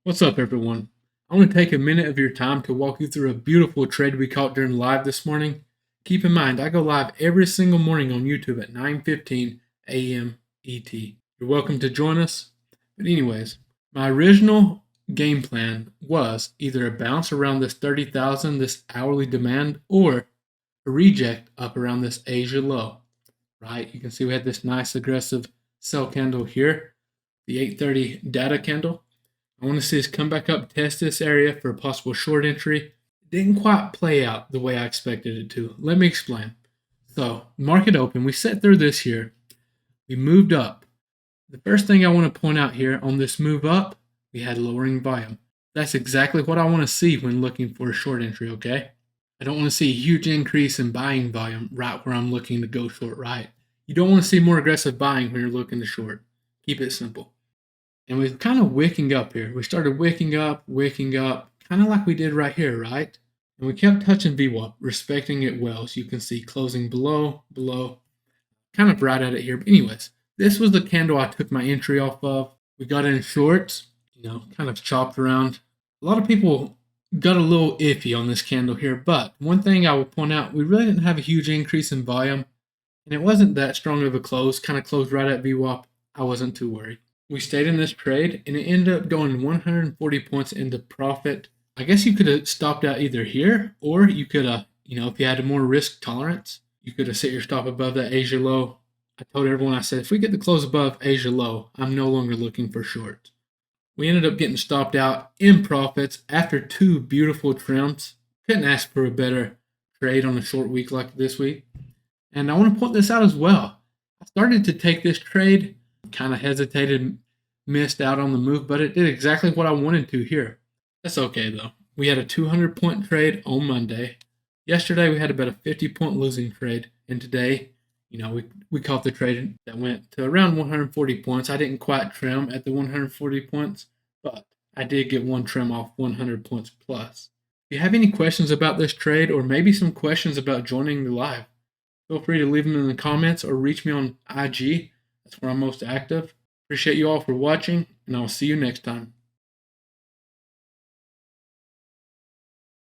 What's up, everyone? I want to take a minute of your time to walk you through a beautiful trade we caught during live this morning. Keep in mind, I go live every single morning on YouTube at 9:15 a.m. ET. You're welcome to join us. But anyways, my original game plan was either a bounce around this 30,000, this hourly demand, or a reject up around this Asia low. Right? You can see we had this nice aggressive sell candle here, the 8:30 data candle. I want to see us come back up, test this area for a possible short entry. It didn't quite play out the way I expected it to. Let me explain. So, market open, we set through this here. We moved up. The first thing I want to point out here on this move up, we had lowering volume. That's exactly what I want to see when looking for a short entry, okay? I don't want to see a huge increase in buying volume right where I'm looking to go short, right? You don't want to see more aggressive buying when you're looking to short. Keep it simple. And we're kind of wicking up here. We started wicking up, kind of like we did right here, right? And we kept touching VWAP, respecting it well. So you can see closing below, kind of right at it here. But anyways, this was the candle I took my entry off of. We got in shorts, kind of chopped around. A lot of people got a little iffy on this candle here, but one thing I will point out, we really didn't have a huge increase in volume, and it wasn't that strong of a close, kind of closed right at VWAP. I wasn't too worried. We stayed in this trade, and it ended up going 140 points into profit. I guess you could have stopped out either here, or you could have, if you had a more risk tolerance, you could have set your stop above that Asia low. I told everyone, I said, if we get the close above Asia low, I'm no longer looking for shorts. We ended up getting stopped out in profits after two beautiful trims. Couldn't ask for a better trade on a short week like this week. And I want to point this out as well. I started to take this trade, kind of hesitated, missed out on the move, but it did exactly what I wanted to here. That's okay though. We had a 200-point trade on Monday. Yesterday we had about a 50-point losing trade, and today, we caught the trade that went to around 140 points. I didn't quite trim at the 140 points, but I did get one trim off 100 points plus. If you have any questions about this trade, or maybe some questions about joining the live, feel free to leave them in the comments or reach me on IG. That's where I'm most active. Appreciate you all for watching, and I'll see you next time.